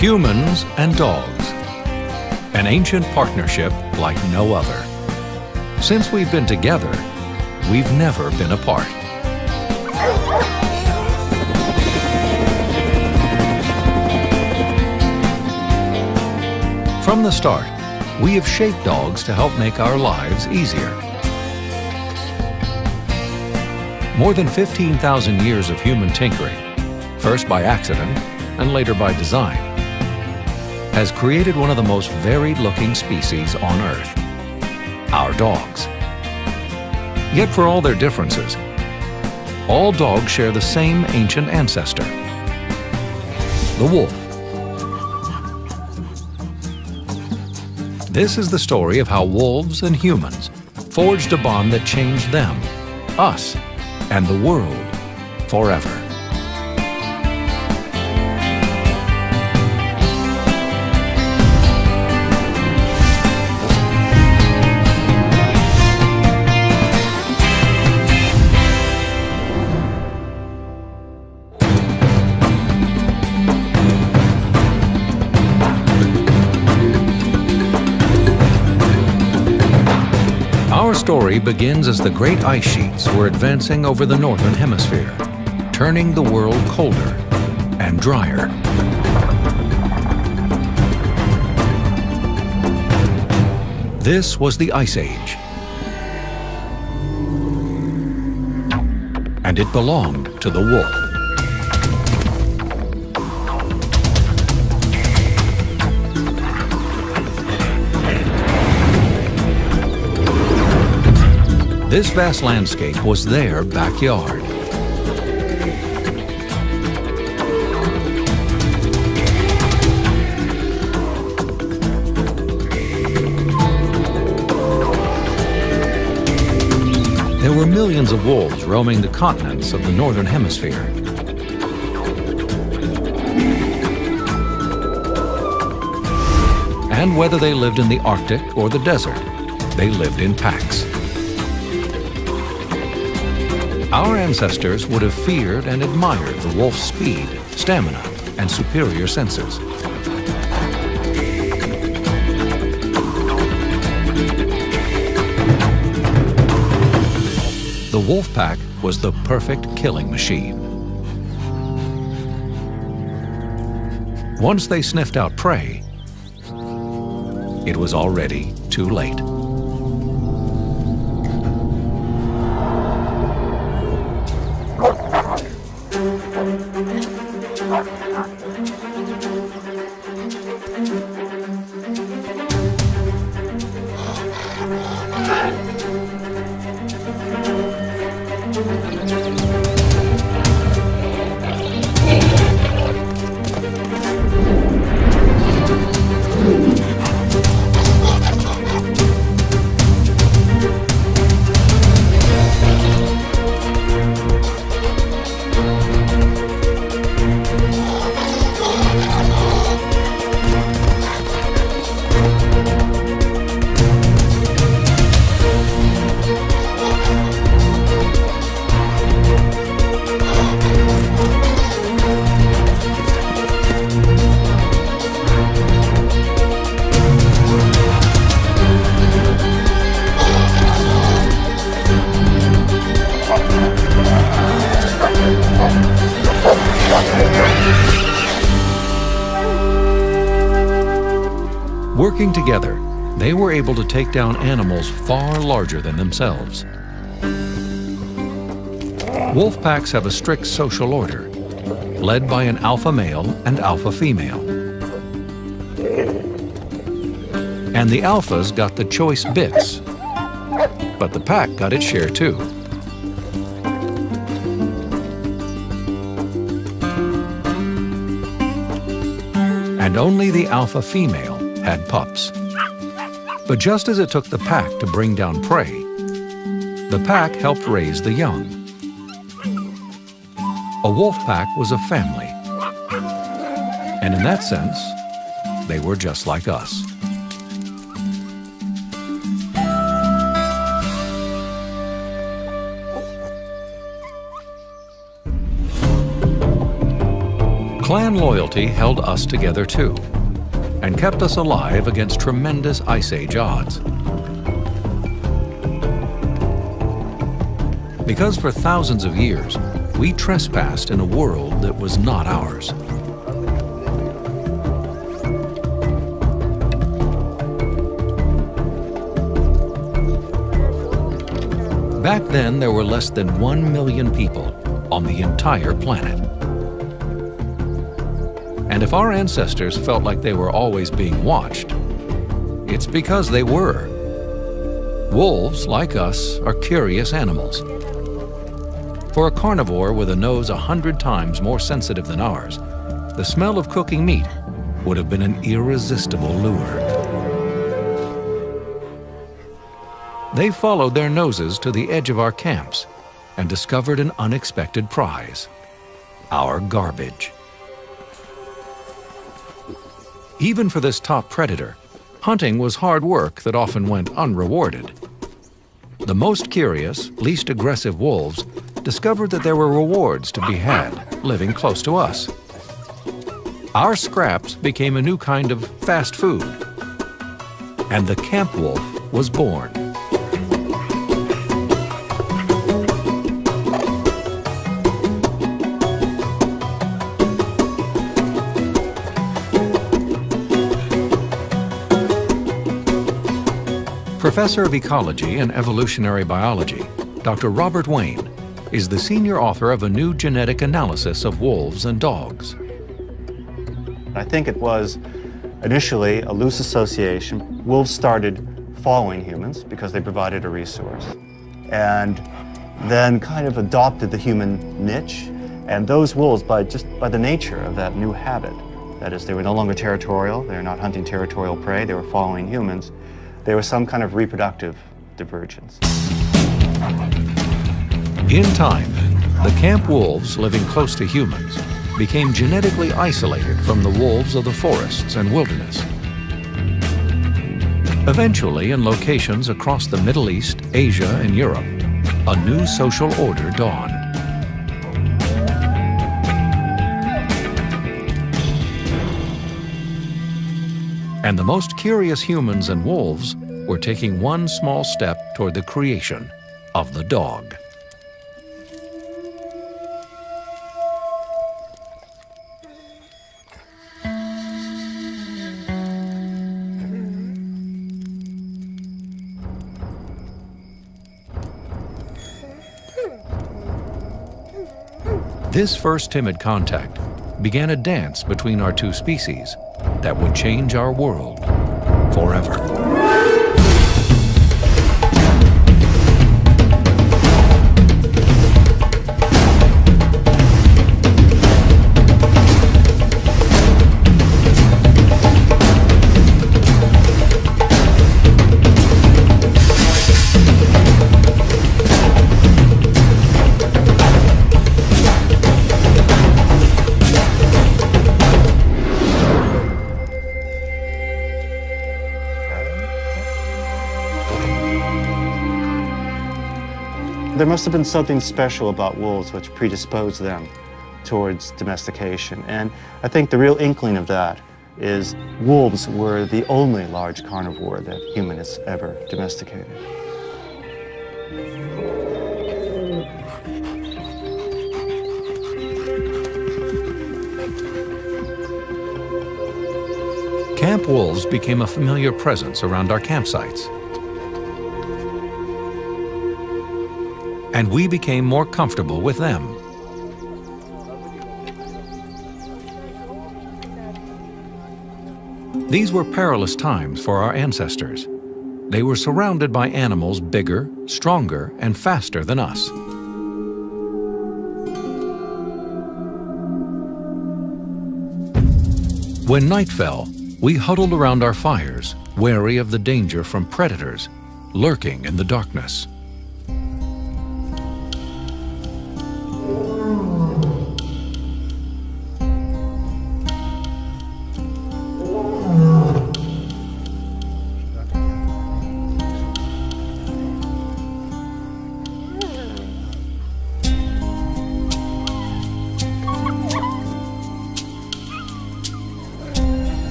Humans and dogs. An ancient partnership like no other. Since we've been together, we've never been apart. From the start, we have shaped dogs to help make our lives easier. More than 15,000 years of human tinkering, first by accident and later by design, has created one of the most varied-looking species on Earth, our dogs. Yet for all their differences, all dogs share the same ancient ancestor, the wolf. This is the story of how wolves and humans forged a bond that changed them, us, and the world forever. Our story begins as the great ice sheets were advancing over the northern hemisphere, turning the world colder and drier. This was the Ice Age, and it belonged to the wolf. This vast landscape was their backyard. There were millions of wolves roaming the continents of the northern hemisphere. And whether they lived in the Arctic or the desert, they lived in packs. Our ancestors would have feared and admired the wolf's speed, stamina, and superior senses. The wolf pack was the perfect killing machine. Once they sniffed out prey, it was already too late. Working together, they were able to take down animals far larger than themselves. Wolf packs have a strict social order, led by an alpha male and alpha female. And the alphas got the choice bits, but the pack got its share too. And only the alpha female had pups. But just as it took the pack to bring down prey, the pack helped raise the young. A wolf pack was a family. And in that sense, they were just like us. Clan loyalty held us together too, and kept us alive against tremendous Ice Age odds. Because for thousands of years, we trespassed in a world that was not ours. Back then, there were less than 1 million people on the entire planet. And if our ancestors felt like they were always being watched, it's because they were. Wolves, like us, are curious animals. For a carnivore with a nose 100 times more sensitive than ours, the smell of cooking meat would have been an irresistible lure. They followed their noses to the edge of our camps and discovered an unexpected prize: our garbage. Even for this top predator, hunting was hard work that often went unrewarded. The most curious, least aggressive wolves discovered that there were rewards to be had living close to us. Our scraps became a new kind of fast food, and the camp wolf was born. Professor of Ecology and Evolutionary Biology, Dr. Robert Wayne, is the senior author of a new genetic analysis of wolves and dogs. I think it was initially a loose association. Wolves started following humans because they provided a resource, and then kind of adopted the human niche. And those wolves, by the nature of that new habit, that is, they were no longer territorial, they were not hunting territorial prey, they were following humans, there was some kind of reproductive divergence. In time, the camp wolves living close to humans became genetically isolated from the wolves of the forests and wilderness. Eventually, in locations across the Middle East, Asia, and Europe, a new social order dawned. And the most curious humans and wolves were taking one small step toward the creation of the dog. This first timid contact began a dance between our two species that would change our world forever. There must have been something special about wolves which predisposed them towards domestication. And I think the real inkling of that is wolves were the only large carnivore that humans ever domesticated. Camp wolves became a familiar presence around our campsites. And we became more comfortable with them. These were perilous times for our ancestors. They were surrounded by animals bigger, stronger, and faster than us. When night fell, we huddled around our fires, wary of the danger from predators lurking in the darkness.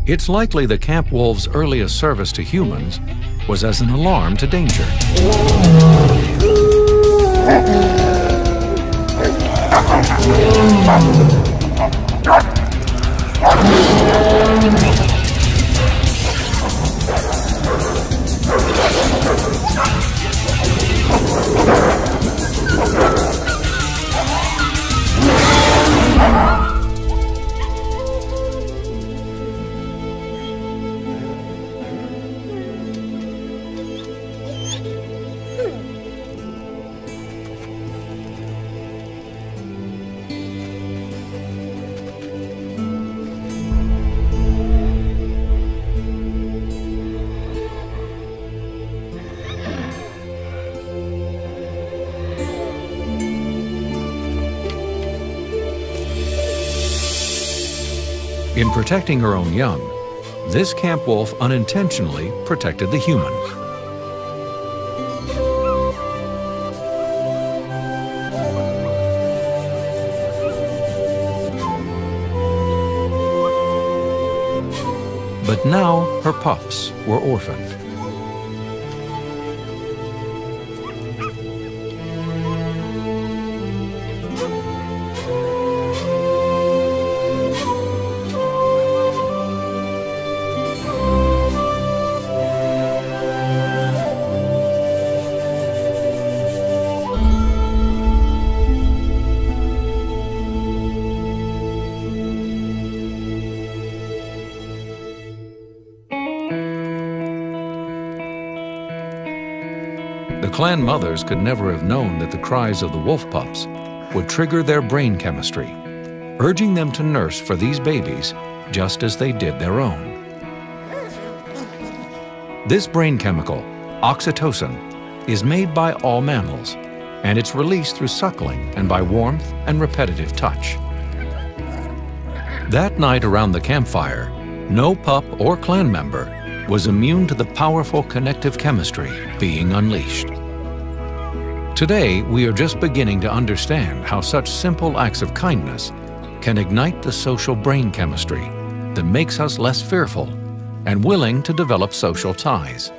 It's likely the camp wolf's earliest service to humans was as an alarm to danger. In protecting her own young, this camp wolf unintentionally protected the humans. But now her pups were orphaned. The clan mothers could never have known that the cries of the wolf pups would trigger their brain chemistry, urging them to nurse for these babies just as they did their own. This brain chemical, oxytocin, is made by all mammals, and it's released through suckling and by warmth and repetitive touch. That night around the campfire, no pup or clan member was immune to the powerful connective chemistry being unleashed. Today, we are just beginning to understand how such simple acts of kindness can ignite the social brain chemistry that makes us less fearful and willing to develop social ties.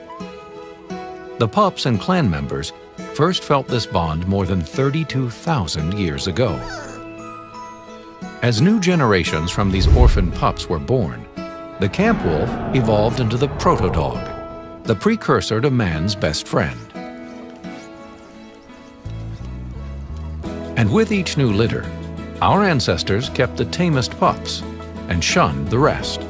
The pups and clan members first felt this bond more than 32,000 years ago. As new generations from these orphan pups were born, the camp wolf evolved into the proto-dog, the precursor to man's best friend. And with each new litter, our ancestors kept the tamest pups and shunned the rest.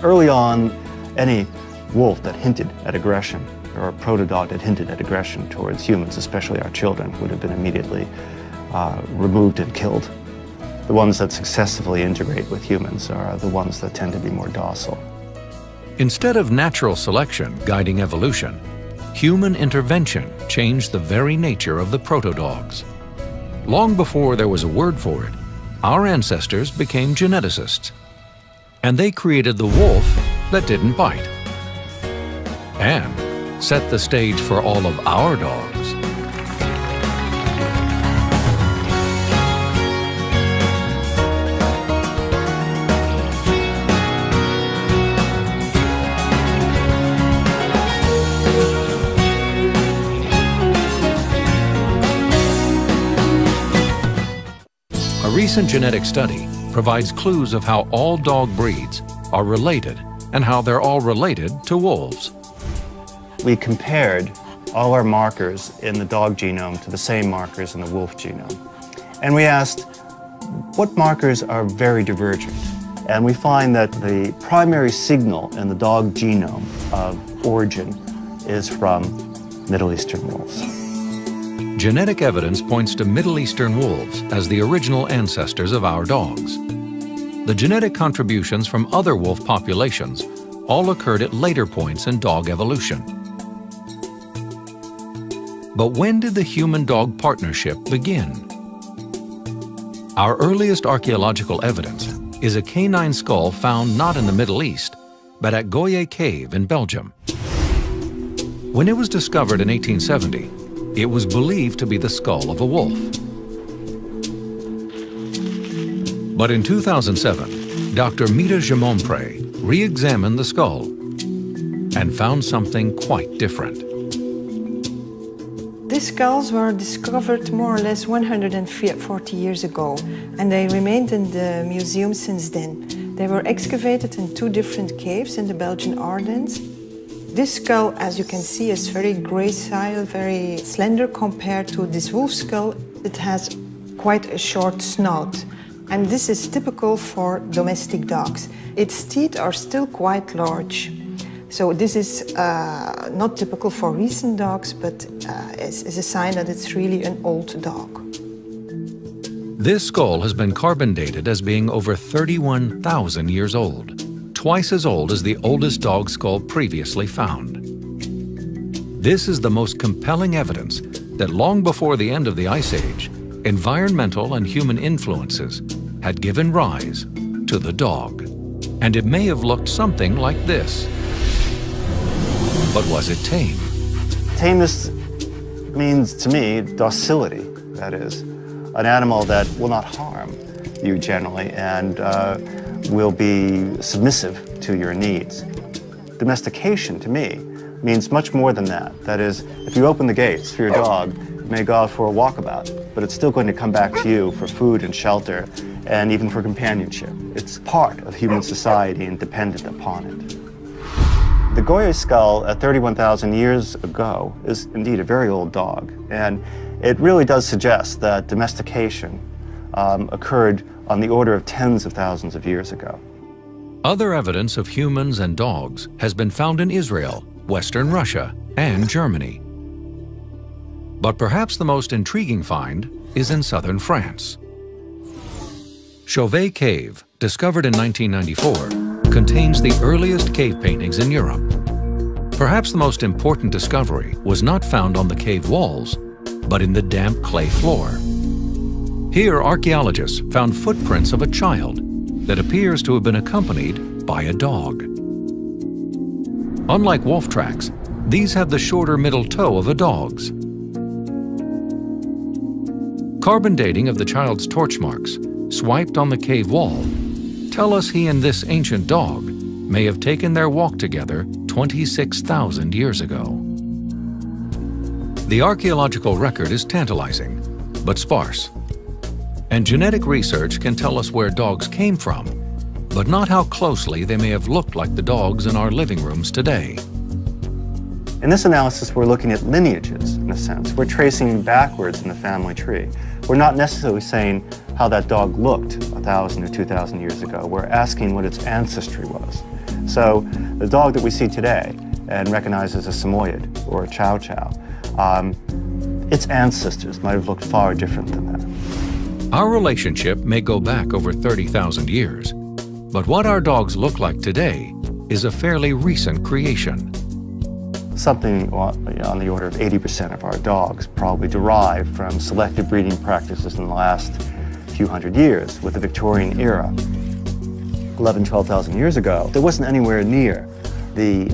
Early on, any wolf that hinted at aggression, or a proto-dog that hinted at aggression towards humans, especially our children, would have been immediately removed and killed. The ones that successfully integrate with humans are the ones that tend to be more docile. Instead of natural selection guiding evolution, human intervention changed the very nature of the proto-dogs. Long before there was a word for it, our ancestors became geneticists, and they created the wolf that didn't bite, and set the stage for all of our dogs recent genetic study provides clues of how all dog breeds are related and how they're all related to wolves. We compared all our markers in the dog genome to the same markers in the wolf genome. And we asked, what markers are very divergent? And we find that the primary signal in the dog genome of origin is from Middle Eastern wolves. Genetic evidence points to Middle Eastern wolves as the original ancestors of our dogs. The genetic contributions from other wolf populations all occurred at later points in dog evolution. But when did the human-dog partnership begin? Our earliest archaeological evidence is a canine skull found not in the Middle East, but at Goyet Cave in Belgium. When it was discovered in 1870, it was believed to be the skull of a wolf. But in 2007, Dr. Mita Gimonprez re-examined the skull and found something quite different. These skulls were discovered more or less 140 years ago, and they remained in the museum since then. They were excavated in 2 different caves in the Belgian Ardennes. This skull, as you can see, is very gracile, very slender compared to this wolf skull. It has quite a short snout, and this is typical for domestic dogs. Its teeth are still quite large. So this is not typical for recent dogs, but is a sign that it's really an old dog. This skull has been carbon dated as being over 31,000 years old, twice as old as the oldest dog skull previously found. This is the most compelling evidence that long before the end of the Ice Age, environmental and human influences had given rise to the dog. And it may have looked something like this. But was it tame? Tameness means, to me, docility. That is, an animal that will not harm you generally and will be submissive to your needs. Domestication, to me, means much more than that. That is, if you open the gates for your dog, it may go out for a walkabout, but it's still going to come back to you for food and shelter and even for companionship. It's part of human society and dependent upon it. The Goyet skull at 31,000 years ago is indeed a very old dog, and it really does suggest that domestication occurred on the order of tens of thousands of years ago. Other evidence of humans and dogs has been found in Israel, Western Russia, and Germany. But perhaps the most intriguing find is in southern France. Chauvet Cave, discovered in 1994, contains the earliest cave paintings in Europe. Perhaps the most important discovery was not found on the cave walls, but in the damp clay floor. Here, archaeologists found footprints of a child that appears to have been accompanied by a dog. Unlike wolf tracks, these have the shorter middle toe of a dog's. Carbon dating of the child's torch marks, swiped on the cave wall, tell us he and this ancient dog may have taken their walk together 26,000 years ago. The archaeological record is tantalizing, but sparse. And genetic research can tell us where dogs came from, but not how closely they may have looked like the dogs in our living rooms today. In this analysis, we're looking at lineages, in a sense. We're tracing backwards in the family tree. We're not necessarily saying how that dog looked 1,000 or 2,000 years ago. We're asking what its ancestry was. So the dog that we see today and recognize as a Samoyed or a Chow Chow, its ancestors might have looked far different than that. Our relationship may go back over 30,000 years, but what our dogs look like today is a fairly recent creation. Something on the order of 80% of our dogs probably derived from selective breeding practices in the last few hundred years with the Victorian era. 11,000, 12,000 years ago, there wasn't anywhere near the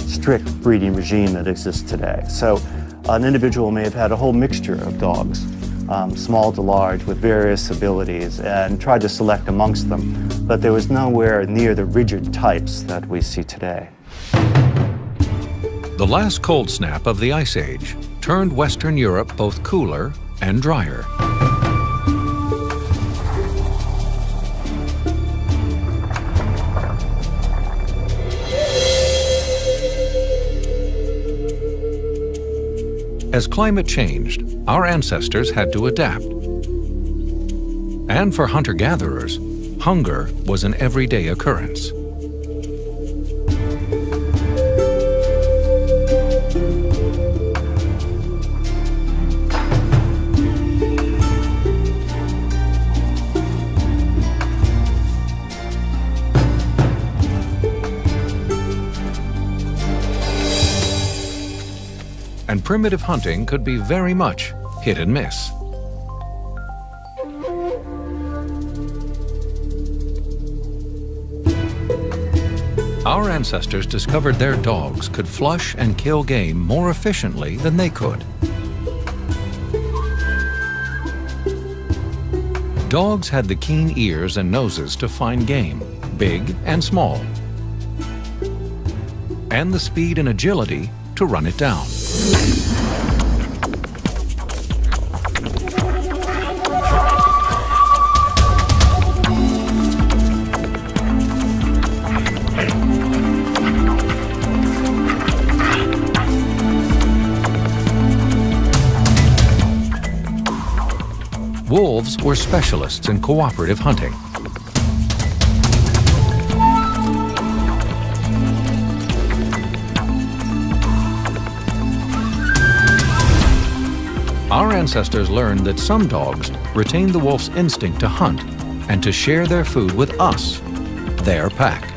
strict breeding regime that exists today. So an individual may have had a whole mixture of dogs, small to large, with various abilities, and tried to select amongst them, but there was nowhere near the rigid types that we see today. The last cold snap of the Ice Age turned Western Europe both cooler and drier. As climate changed, our ancestors had to adapt. And for hunter-gatherers, hunger was an everyday occurrence. And primitive hunting could be very much hit and miss. Our ancestors discovered their dogs could flush and kill game more efficiently than they could. Dogs had the keen ears and noses to find game, big and small, and the speed and agility to run it down. Wolves were specialists in cooperative hunting. Our ancestors learned that some dogs retained the wolf's instinct to hunt and to share their food with us, their pack.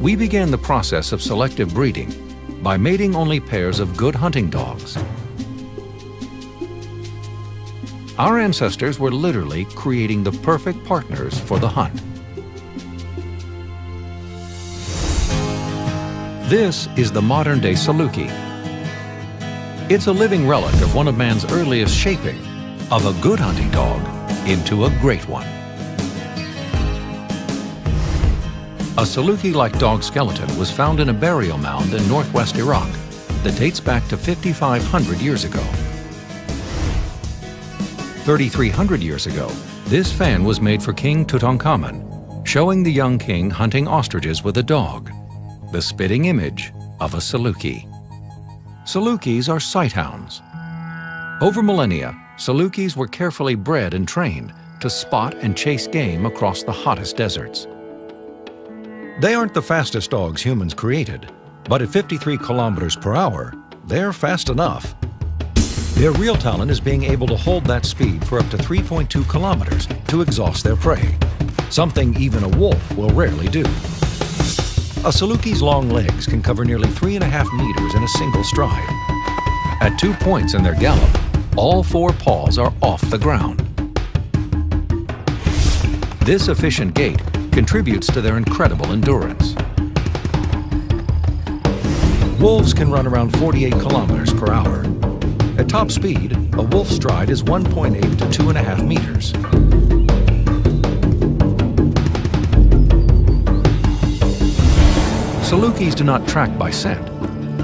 We began the process of selective breeding by mating only pairs of good hunting dogs. Our ancestors were literally creating the perfect partners for the hunt. This is the modern-day Saluki. It's a living relic of one of man's earliest shaping of a good hunting dog into a great one. A Saluki-like dog skeleton was found in a burial mound in northwest Iraq that dates back to 5,500 years ago. 3,300 years ago, this fan was made for King Tutankhamun, showing the young king hunting ostriches with a dog, the spitting image of a Saluki. Salukis are sighthounds. Over millennia, Salukis were carefully bred and trained to spot and chase game across the hottest deserts. They aren't the fastest dogs humans created, but at 53 kilometers per hour, they're fast enough. Their real talent is being able to hold that speed for up to 3.2 kilometers to exhaust their prey, something even a wolf will rarely do. A Saluki's long legs can cover nearly 3.5 meters in a single stride. At 2 points in their gallop, all 4 paws are off the ground. This efficient gait contributes to their incredible endurance. Wolves can run around 48 kilometers per hour. At top speed, a wolf's stride is 1.8 to 2.5 meters. Salukis do not track by scent.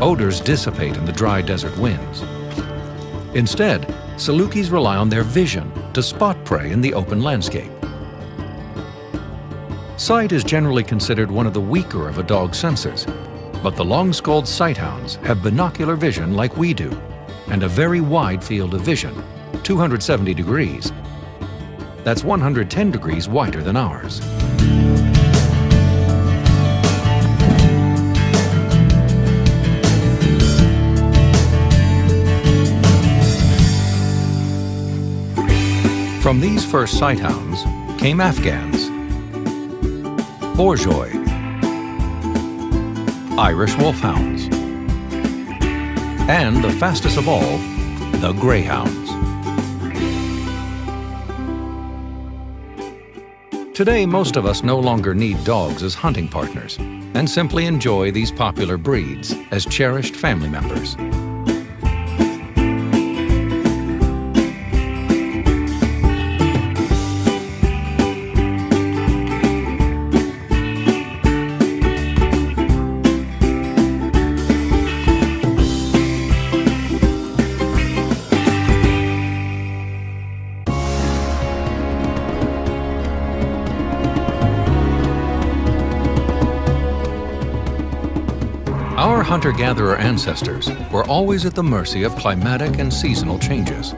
Odors dissipate in the dry desert winds. Instead, Salukis rely on their vision to spot prey in the open landscape. Sight is generally considered one of the weaker of a dog's senses, But the long-skulled sighthounds have binocular vision like we do, and a very wide field of vision, 270 degrees. That's 110 degrees wider than ours. From these first sighthounds came Afghans, Bourgeois, Irish wolfhounds, and the fastest of all, the greyhounds. Today, most of us no longer need dogs as hunting partners and simply enjoy these popular breeds as cherished family members. Our hunter-gatherer ancestors were always at the mercy of climatic and seasonal changes.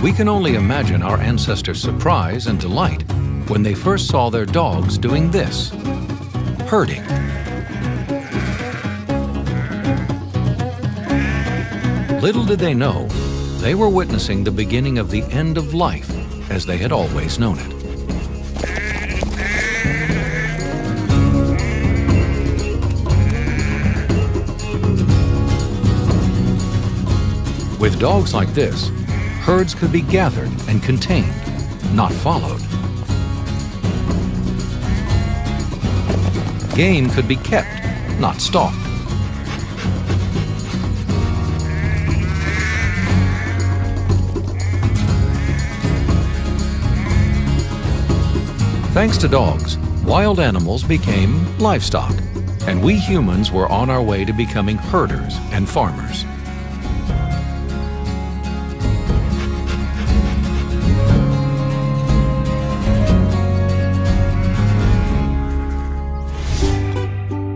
We can only imagine our ancestors' surprise and delight when they first saw their dogs doing this, herding. Little did they know, they were witnessing the beginning of the end of life as they had always known it. With dogs like this, herds could be gathered and contained, not followed. Game could be kept, not stalked. Thanks to dogs, wild animals became livestock, and we humans were on our way to becoming herders and farmers.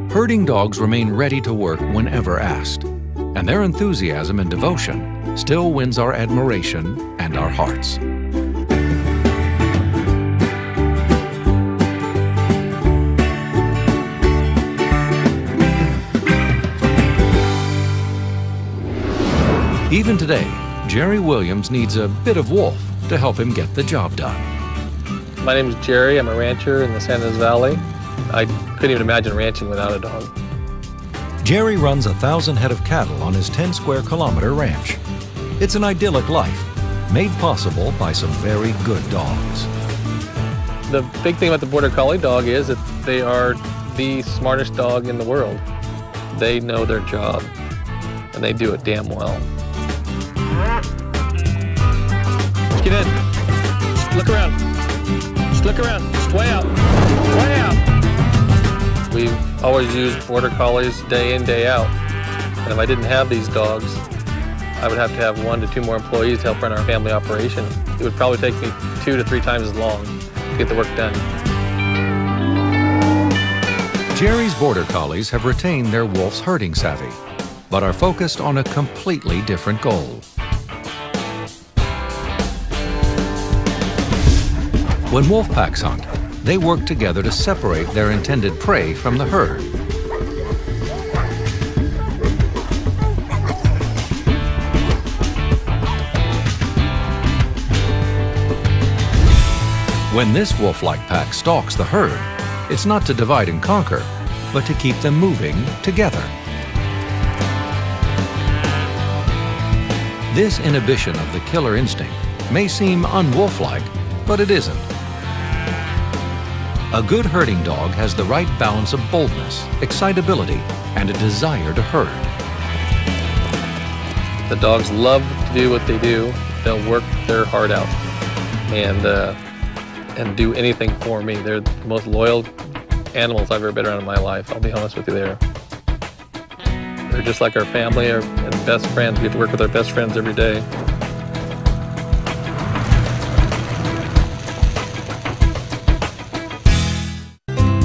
Herding dogs remain ready to work whenever asked, and their enthusiasm and devotion still wins our admiration and our hearts. Even today, Jerry Williams needs a bit of wolf to help him get the job done. My name is Jerry. I'm a rancher in the San Ynez Valley. I couldn't even imagine ranching without a dog. Jerry runs 1,000 head of cattle on his 10 square kilometer ranch. It's an idyllic life, made possible by some very good dogs. The big thing about the Border Collie dog is that they are the smartest dog in the world. They know their job, and they do it damn well. Just get in. Just look around. Just look around. Just way out. Way out. We've always used Border Collies day in, day out. And if I didn't have these dogs, I would have to have 1 to 2 more employees to help run our family operation. It would probably take me 2 to 3 times as long to get the work done. Jerry's Border Collies have retained their wolf's herding savvy, but are focused on a completely different goal. When wolf packs hunt, they work together to separate their intended prey from the herd. When this wolf-like pack stalks the herd, it's not to divide and conquer, but to keep them moving together. This inhibition of the killer instinct may seem unwolf-like, but it isn't. A good herding dog has the right balance of boldness, excitability, and a desire to herd. The dogs love to do what they do. They'll work their heart out. And and do anything for me. They're the most loyal animals I've ever been around in my life. I'll be honest with you there. They're just like our family and best friends. We get to work with our best friends every day.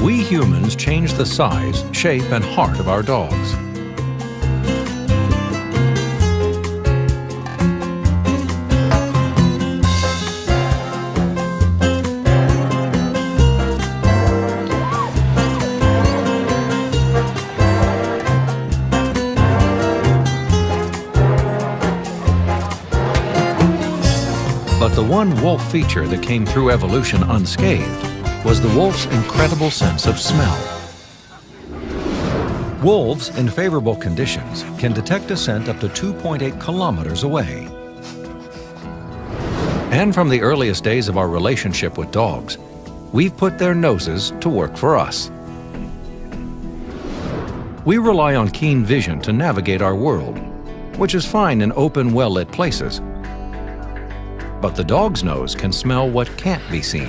We humans change the size, shape, and heart of our dogs. But the one wolf feature that came through evolution unscathed was the wolf's incredible sense of smell. Wolves in favorable conditions can detect a scent up to 2.8 kilometers away. And from the earliest days of our relationship with dogs, we've put their noses to work for us. We rely on keen vision to navigate our world, which is fine in open, well-lit places. But the dog's nose can smell what can't be seen.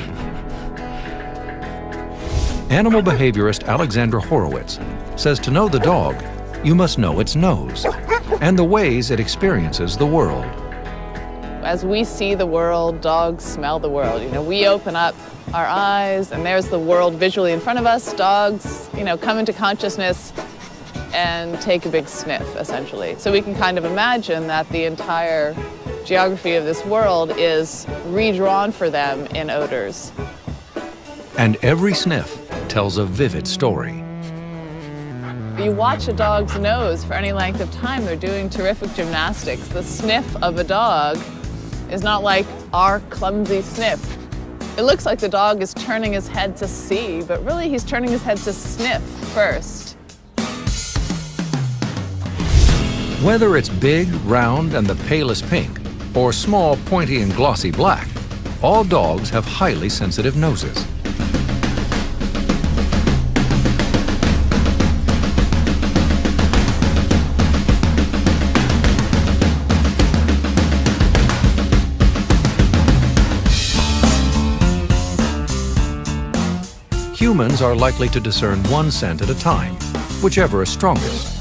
Animal behaviorist Alexandra Horowitz says to know the dog, you must know its nose and the ways it experiences the world. As we see the world, dogs smell the world. You know, we open up our eyes and there's the world visually in front of us. Dogs, you know, come into consciousness and take a big sniff, essentially. So we can kind of imagine that the entire geography of this world is redrawn for them in odors. And every sniff tells a vivid story. You watch a dog's nose for any length of time, they're doing terrific gymnastics. The sniff of a dog is not like our clumsy sniff. It looks like the dog is turning his head to see, but really he's turning his head to sniff first. Whether it's big, round, and the palest pink, or small, pointy, and glossy black, all dogs have highly sensitive noses. Humans are likely to discern one scent at a time, whichever is strongest.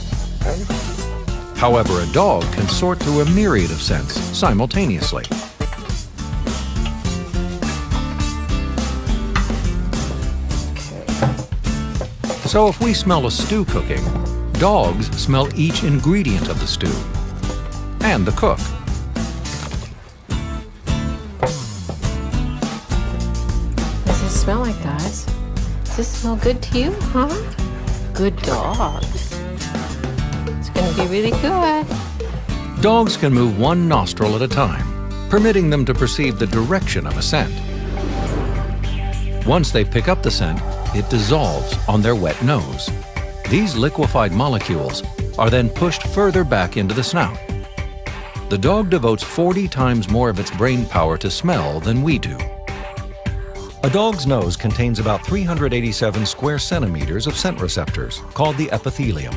However, a dog can sort through a myriad of scents simultaneously. So if we smell a stew cooking, dogs smell each ingredient of the stew and the cook. What does it smell like, guys? Does this smell good to you, huh? Good dogs. It's gonna be really good. Dogs can move one nostril at a time, permitting them to perceive the direction of a scent. Once they pick up the scent, it dissolves on their wet nose. These liquefied molecules are then pushed further back into the snout. The dog devotes 40 times more of its brain power to smell than we do. A dog's nose contains about 387 square centimeters of scent receptors, called the epithelium.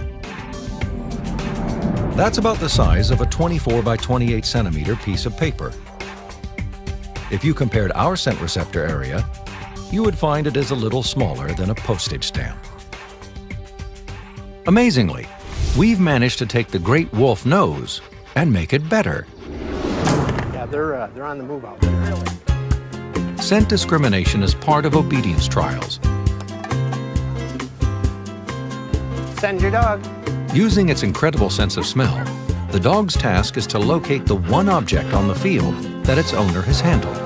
That's about the size of a 24 by 28 centimeter piece of paper. If you compared our scent receptor area, you would find it is a little smaller than a postage stamp. Amazingly, we've managed to take the great wolf nose and make it better. Yeah, they're on the move out there. Scent discrimination is part of obedience trials. Send your dog. Using its incredible sense of smell, the dog's task is to locate the one object on the field that its owner has handled.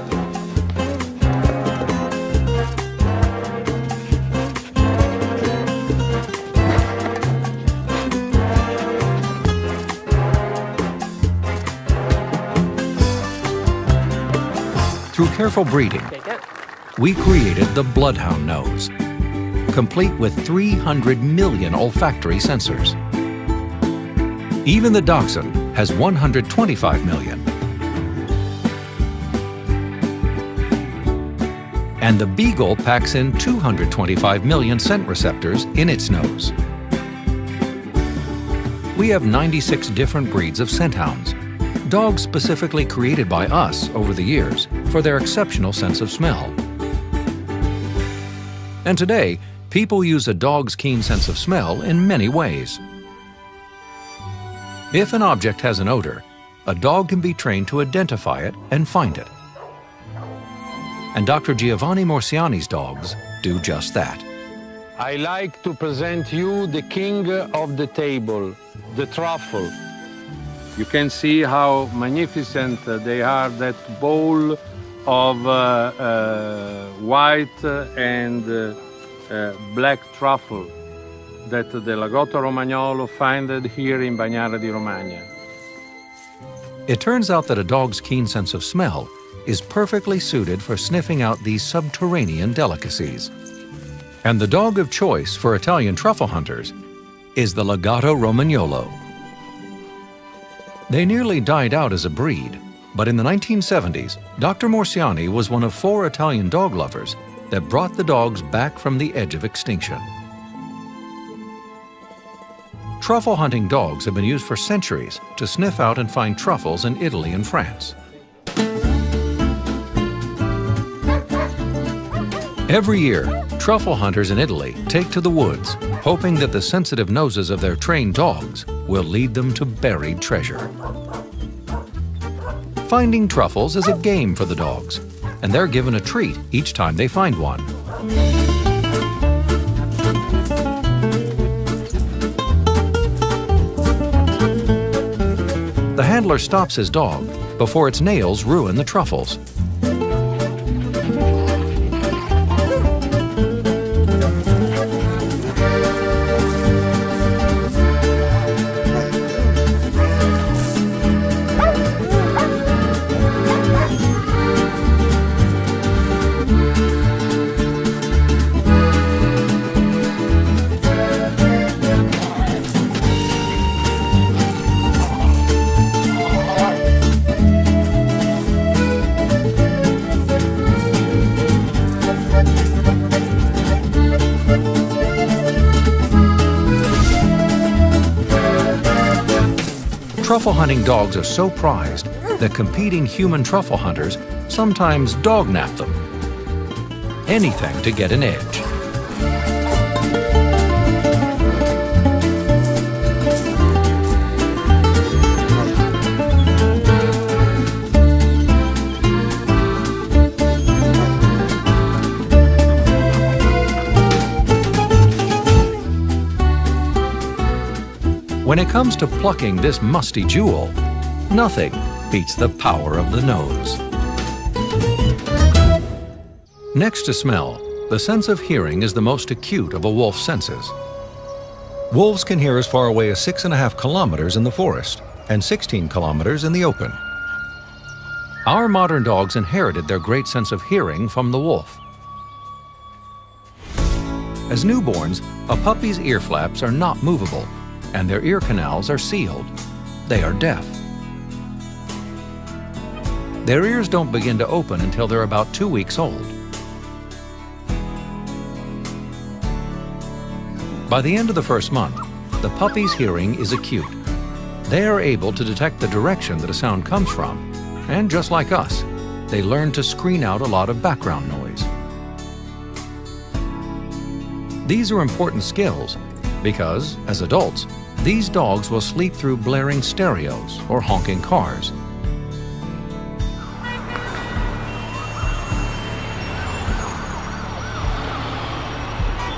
Through careful breeding, we created the bloodhound nose, complete with 300 million olfactory sensors. Even the dachshund has 125 million. And the beagle packs in 225 million scent receptors in its nose. We have 96 different breeds of scent hounds, dogs specifically created by us over the years for their exceptional sense of smell. And today, people use a dog's keen sense of smell in many ways. If an object has an odor, a dog can be trained to identify it and find it. And Dr. Giovanni Morsiani's dogs do just that. I like to present you the king of the table, the truffle. You can see how magnificent they are, that bowl of white and black truffle that the Lagotto Romagnolo found here in Bagnara di Romagna. It turns out that a dog's keen sense of smell is perfectly suited for sniffing out these subterranean delicacies. And the dog of choice for Italian truffle hunters is the Lagotto Romagnolo. They nearly died out as a breed, but in the 1970s, Dr. Morsiani was one of 4 Italian dog lovers that brought the dogs back from the edge of extinction. Truffle hunting dogs have been used for centuries to sniff out and find truffles in Italy and France. Every year, truffle hunters in Italy take to the woods, hoping that the sensitive noses of their trained dogs will lead them to buried treasure. Finding truffles is a game for the dogs, and they're given a treat each time they find one. The handler stops his dog before its nails ruin the truffles. Truffle hunting dogs are so prized that competing human truffle hunters sometimes dog-nap them. Anything to get an edge. When it comes to plucking this musty jewel, nothing beats the power of the nose. Next to smell, the sense of hearing is the most acute of a wolf's senses. Wolves can hear as far away as 6.5 kilometers in the forest and 16 kilometers in the open. Our modern dogs inherited their great sense of hearing from the wolf. As newborns, a puppy's ear flaps are not movable, and their ear canals are sealed. They are deaf. Their ears don't begin to open until they're about 2 weeks old. By the end of the first month, the puppy's hearing is acute. They are able to detect the direction that a sound comes from, and just like us, they learn to screen out a lot of background noise. These are important skills because, as adults, these dogs will sleep through blaring stereos or honking cars.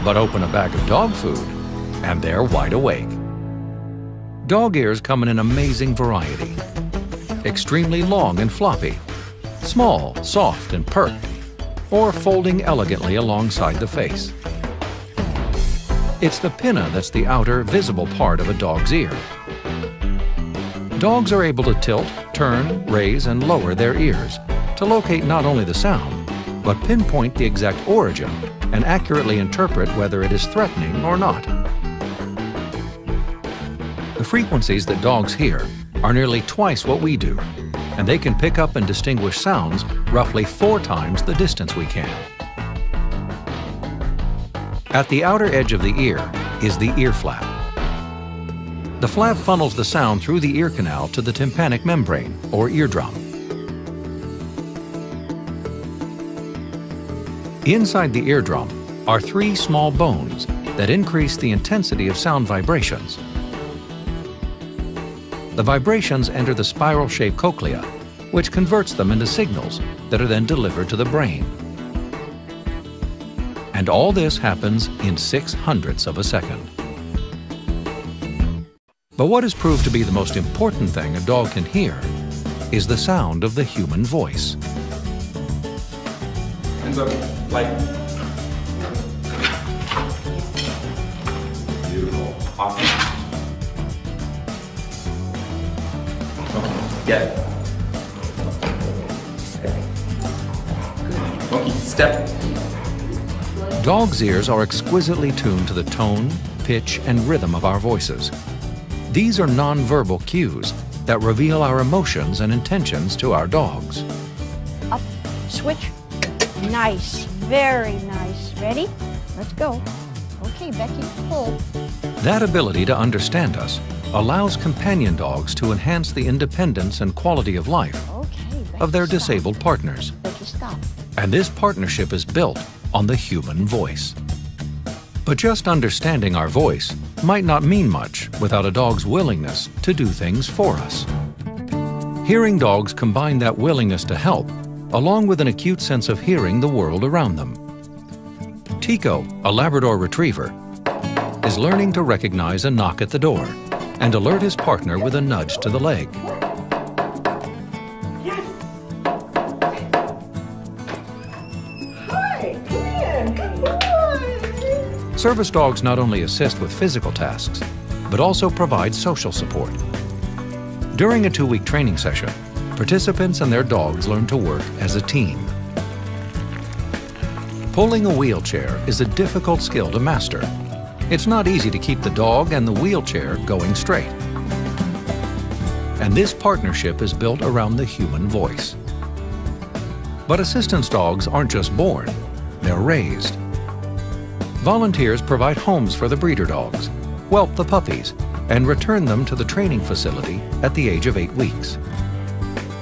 But open a bag of dog food, and they're wide awake. Dog ears come in an amazing variety. Extremely long and floppy, small, soft, and perked, or folding elegantly alongside the face. It's the pinna that's the outer, visible part of a dog's ear. Dogs are able to tilt, turn, raise, and lower their ears to locate not only the sound, but pinpoint the exact origin and accurately interpret whether it is threatening or not. The frequencies that dogs hear are nearly twice what we do, and they can pick up and distinguish sounds roughly 4 times the distance we can. At the outer edge of the ear is the ear flap. The flap funnels the sound through the ear canal to the tympanic membrane, or eardrum. Inside the eardrum, are 3 small bones that increase the intensity of sound vibrations. The vibrations enter the spiral-shaped cochlea, which converts them into signals that are then delivered to the brain. And all this happens in 0.06 of a second. But what is proved to be the most important thing a dog can hear is the sound of the human voice. Hands up, light. Beautiful. Awesome. Okay, get it. Good. Monkey, step. Dogs' ears are exquisitely tuned to the tone, pitch, and rhythm of our voices. These are non-verbal cues that reveal our emotions and intentions to our dogs. Up, switch. Nice, very nice. Ready? Let's go. Okay, Becky, pull. That ability to understand us allows companion dogs to enhance the independence and quality of life of their disabled partners. Becky, stop. And this partnership is built on the human voice. But just understanding our voice might not mean much without a dog's willingness to do things for us. Hearing dogs combine that willingness to help, along with an acute sense of hearing the world around them. Tico, a Labrador Retriever, is learning to recognize a knock at the door and alert his partner with a nudge to the leg. Service dogs not only assist with physical tasks, but also provide social support. During a 2-week training session, participants and their dogs learn to work as a team. Pulling a wheelchair is a difficult skill to master. It's not easy to keep the dog and the wheelchair going straight. And this partnership is built around the human voice. But assistance dogs aren't just born, they're raised. Volunteers provide homes for the breeder dogs, whelp the puppies, and return them to the training facility at the age of 8 weeks.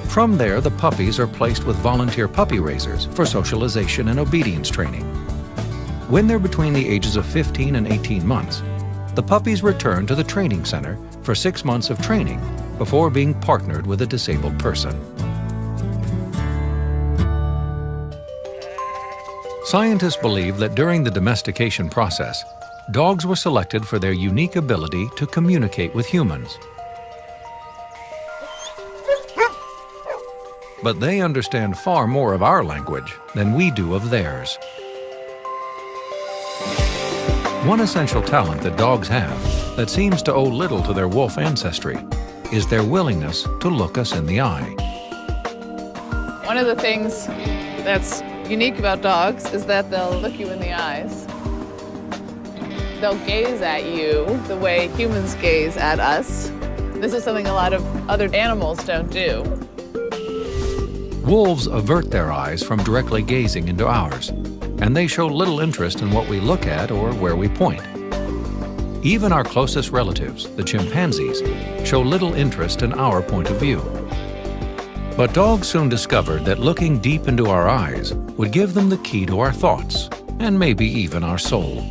From there, the puppies are placed with volunteer puppy raisers for socialization and obedience training. When they're between the ages of 15 and 18 months, the puppies return to the training center for 6 months of training before being partnered with a disabled person. Scientists believe that during the domestication process, dogs were selected for their unique ability to communicate with humans. But they understand far more of our language than we do of theirs. One essential talent that dogs have that seems to owe little to their wolf ancestry is their willingness to look us in the eye. One of the things that's unique about dogs is that they'll look you in the eyes. They'll gaze at you the way humans gaze at us. This is something a lot of other animals don't do. Wolves avert their eyes from directly gazing into ours, and they show little interest in what we look at or where we point. Even our closest relatives, the chimpanzees, show little interest in our point of view. But dogs soon discovered that looking deep into our eyes would give them the key to our thoughts, and maybe even our soul.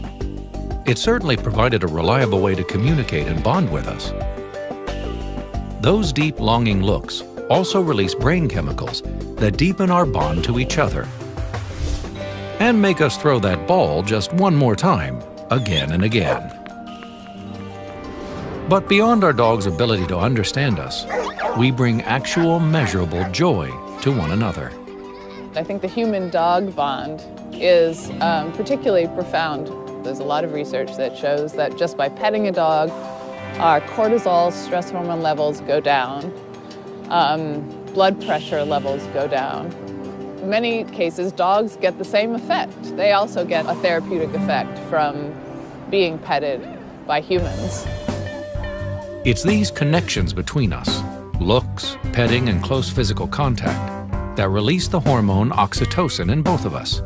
It certainly provided a reliable way to communicate and bond with us. Those deep, longing looks also release brain chemicals that deepen our bond to each other and make us throw that ball just one more time, again and again. But beyond our dog's ability to understand us, we bring actual, measurable joy to one another. I think the human-dog bond is particularly profound. There's a lot of research that shows that just by petting a dog, our cortisol, stress hormone levels go down, blood pressure levels go down. In many cases, dogs get the same effect. They also get a therapeutic effect from being petted by humans. It's these connections between us, looks, petting, and close physical contact, that release the hormone oxytocin in both of us.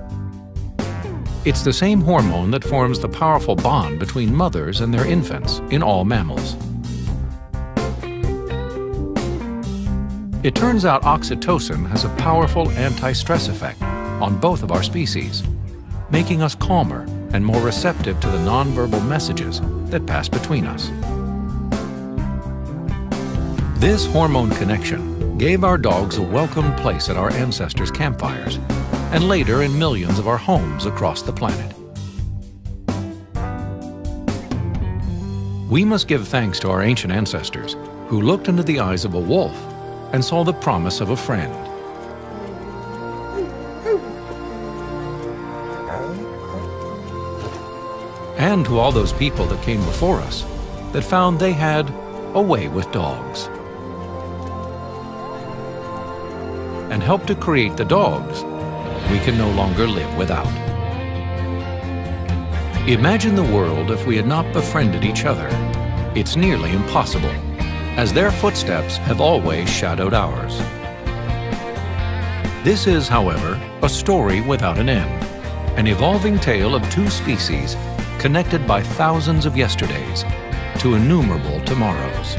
It's the same hormone that forms the powerful bond between mothers and their infants in all mammals. It turns out oxytocin has a powerful anti-stress effect on both of our species, making us calmer and more receptive to the nonverbal messages that pass between us. This hormone connection gave our dogs a welcome place at our ancestors' campfires, and later in millions of our homes across the planet. We must give thanks to our ancient ancestors who looked into the eyes of a wolf and saw the promise of a friend. And to all those people that came before us that found they had a way with dogs and helped to create the dogs we can no longer live without. Imagine the world if we had not befriended each other. It's nearly impossible, as their footsteps have always shadowed ours. This is, however, a story without an end, an evolving tale of two species connected by thousands of yesterdays to innumerable tomorrows.